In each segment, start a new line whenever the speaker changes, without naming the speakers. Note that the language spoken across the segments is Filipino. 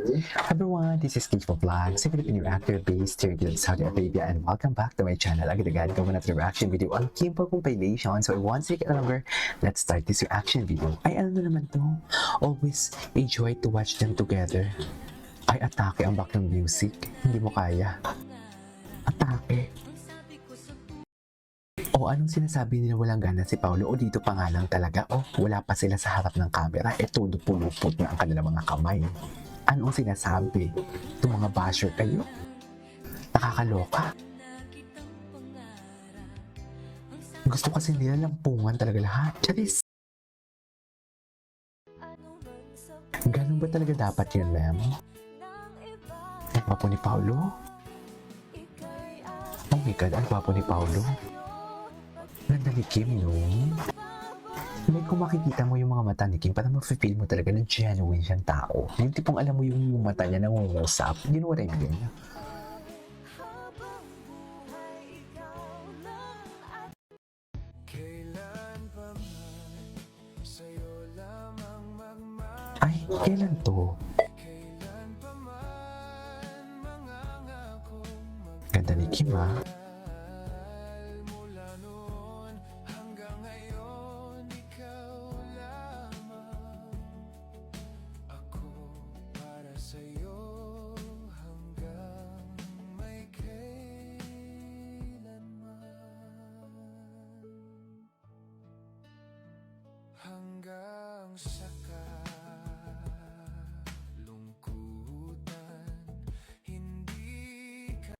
Everyone, this is Keith Vlog, a Filipino actor based here in Saudi Arabia, and welcome back to my channel. Agad-agad gawa natin reaction video on Kimpo compilation. So once we get longer, let's start this reaction video. Ay, ano naman to? Always enjoy to watch them together. Ay, atake ang background music. Hindi mo kaya. Atake. O anong sinasabi nila walang gana si Paolo o dito pa nga lang talaga o wala pa sila sa harap ng camera e todo pulupot na ang kanilang mga kamay. Anong sinasabi? Itong mga basher kayo? Nakakaloka. Gusto kasi nila lampungan talaga lahat. Charis! Ganun ba talaga dapat yun, ma'am? Ang gwapo ni Paolo? Oh my God, ang gwapo ni Paolo. Ganda ni Kim, no? Like, kung makikita mo yung mga mata ni Kim, parang mafe-feel mo talaga na genuine siyang tao. Yung tipong alam mo yung mata niya nangungusap. You know what I mean? Ay, kailan to? Ganda ni Kim, ha?
Hanggang sa kalungkutan, hindi ka...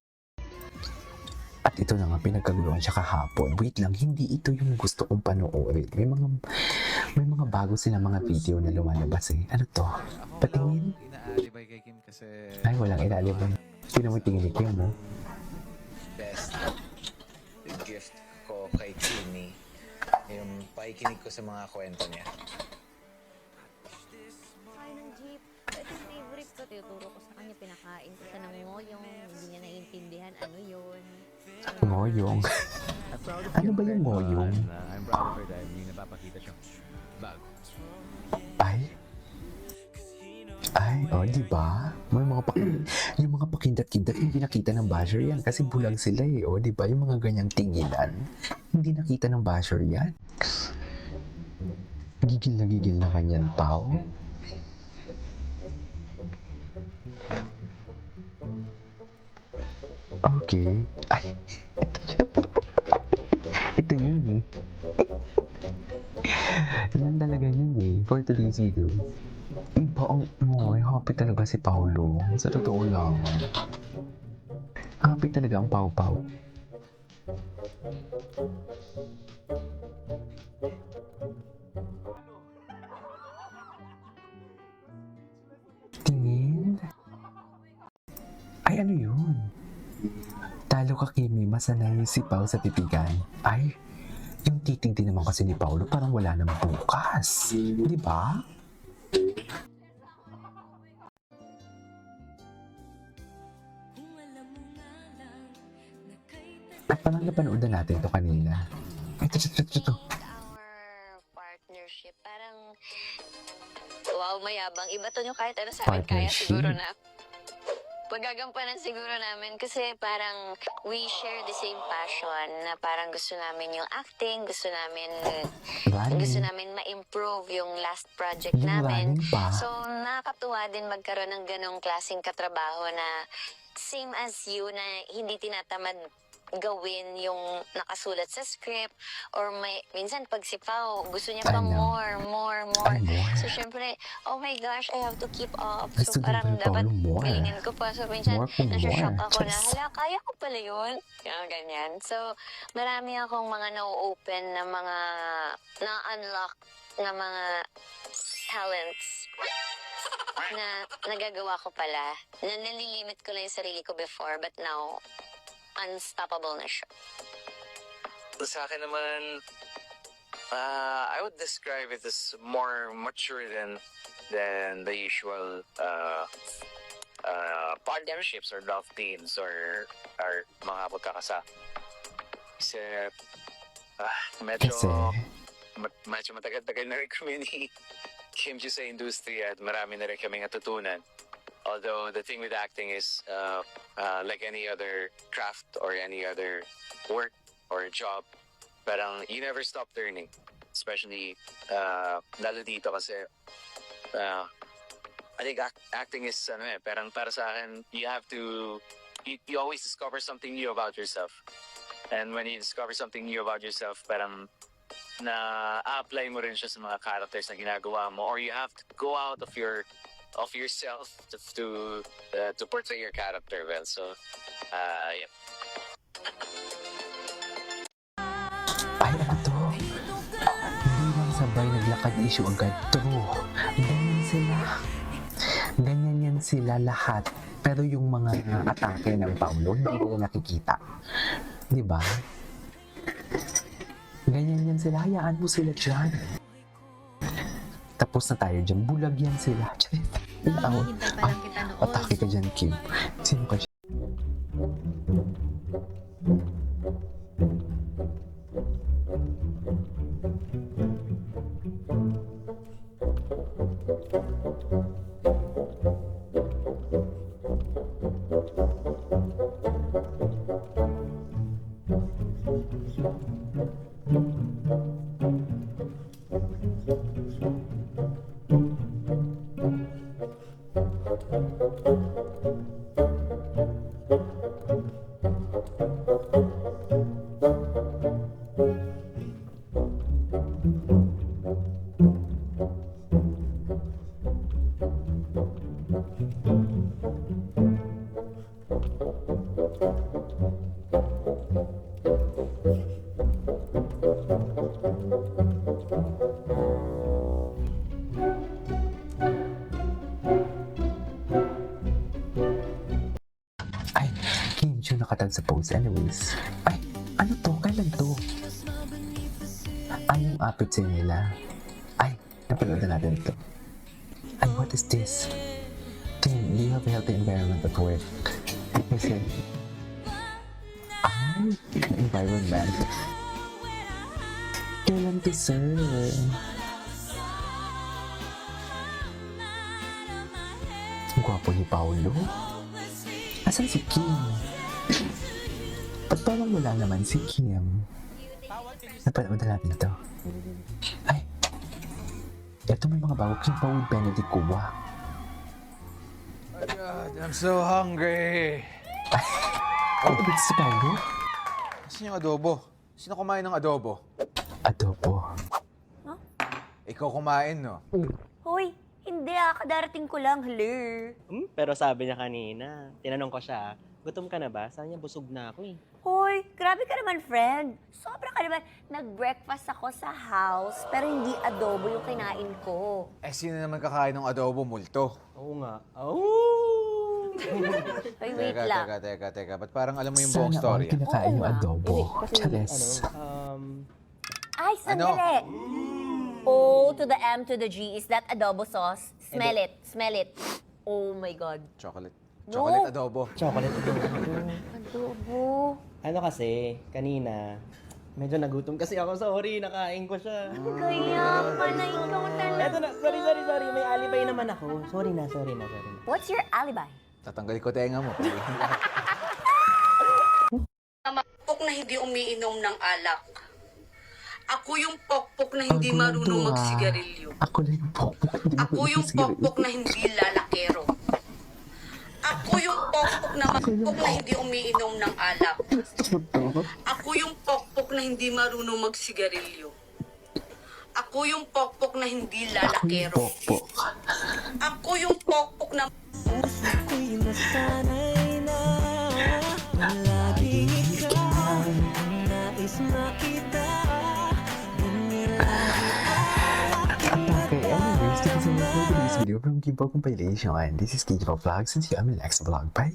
At ito na nga, pinagkaguluhan siya kahapon. Wait lang, hindi ito yung gusto kong panoorin. May mga bago silang mga video na lumalabas eh. Ano to? Patingin?
Inaalibay kay Kim kasi...
Ay, walang ilalibay. Sino mo tingin ni Kim mo?
Best gift ko kay Kimi. Yung paikinig ko sa mga kwento niya.
Sakay ng jeep. Ito yung favorite ko. Tinuturo ko sa kanya. Pinakain ko siya ng ngoyong. Hindi niya naiintindihan ano yun.
Ngoyong. Ano ba yung ngoyong?
I'm proud of her dahil hindi napapakita siyang bago.
Ay, oh, di ba? Yung mga pakindat-kindat, hindi nakita ng basher yan kasi bulag sila eh, oh, di ba? Yung mga ganyang tinginan, hindi nakita ng basher yan. Gigil na kanyan tao. Okay. Ay, ito siya. Ito yun eh. Yan talaga yun eh, for today's video. Iba ang, happy talaga si Paolo. Sa totoo lang. Happy talaga ang Pau-Pau. Tingin? Ay, ano yun? Talo ka, Kimi. Masanay si Pau sa titigan. Ay, yung titig din naman kasi ni Paolo parang wala nang bukas. Di ba? At parang napanood na natin ito kanina. Ito.
Our partnership, parang wow, mayabang. Iba to nyo kahit ano sa amin. Kaya siguro na paggagampanan siguro namin kasi parang we share the same passion na parang gusto namin yung acting, gusto namin ma-improve yung last project namin. So nakakatuwa din magkaroon ng ganong klaseng katrabaho na same as you na hindi tinatamad gawin yung nakasulat sa script or minsan pag si Pao gusto niya pa more. So syempre, oh my gosh, I have to keep up. So parang dapat galingan ko pa. So minsan nasya-shock ako na, hala, kaya ko pala yun. Ganyan. So marami akong mga na-open na mga na-unlock na mga talents na nagagawa ko pala. Na nalilimit ko lang yung sarili ko before but now unstoppable na siya.
Sa akin naman, I would describe it as more mature than the usual partnerships or love teams or mga pagkakasa. Kasi medyo matagal-tagal na rin kami ni Kim sa industriya at marami na rin kami natutunan.
Although the thing with acting is, like any other craft or any other work or job, parang you never stop learning. Especially, lalo dito kasi, I think acting is, parang para sa akin, you always discover something new about yourself. And when you discover something new about yourself, parang na-apply mo rin siya sa mga characters na ginagawa mo, or you have to go out of yourself to portray your character well. So, yeah.
Ay, ano to? Hindi lang sabay naglakad issue agad. True. Ganyan yan sila lahat. Pero yung mga atake ng Paulo, hindi ko nakikita. Di ba? Ganyan yan sila. Hayaan mo sila dyan. Tapos na tayo dyan. Bulag yan sila.
Hinihintay pa lang kita noon.
Atake ka dyan, Kim. Sino ka dyan? Ay, Kim Chiu nakatag sa post. Anyways. Ay, ano to? Kailan to? Ay, yung appetite nila. Ay, napanood na natin ito. Ay, what is this? Kim, do you have a healthy environment at work? Kasi, ay, environment. Kailan to, sir? Ang gwapo ni Paolo. Asan si Kim? Ba't parang wala naman si Kim? Napanood na natin ito. Ay! Ito may mga bago. Kim pa with Benedict Cuba.
Oh God, I'm so hungry.
Ano ba si Paolo?
Saan yung adobo? Sino kumain ng adobo?
Adobo.
Ikaw kumain, no?
Hoy, hindi kadarating ko lang, hello.
Pero sabi niya kanina, tinanong ko siya, gutom ka na ba? Sabi niya, busog na ako eh.
Hoy, grabe ka naman, friend. Sobra ka naman. Nag-breakfast ako sa house, pero hindi adobo yung kinain ko.
Eh, sino naman kakain ng adobo? Multo.
Oo nga. Oh!
Hoy, wait lang.
Teka. Ba't parang alam mo yung buong
Sana all
story?
kinakain
Oo
yung
nga.
adobo.
Kasi
Chares.
Ay, sandali. O to the M to the G, is that adobo sauce? Smell it, smell it. Oh my God.
Chocolate.
No.
Chocolate adobo.
Chocolate adobo.
Adobo.
Ano kasi, kanina, medyo nagutom kasi ako. Sorry, nakain ko siya.
Kaya pala ikaw talaga.
Eto na, sorry. May alibay naman ako. Sorry na.
What's your alibi?
Tatanggalin ko tenga mo.
Pokpok na hindi umiinom ng alak. Ako yung pokpok na hindi
Ang
marunong
gundo,
magsigarilyo.
Ako lang yung pokpok. Hindi
Ako yung pokpok na hindi lalakero. Ako yung pokpok na hindi umiinom ng alak. Ako yung pokpok na hindi marunong magsigarilyo. Ako yung pokpok na hindi lalakero.
Pokpok.
Ako yung pokpok na
Okay, anyways, thank you so much for today's video from Kimpo Compilation. And this is Kimpo Vlogs. And see you on my next vlog. Bye!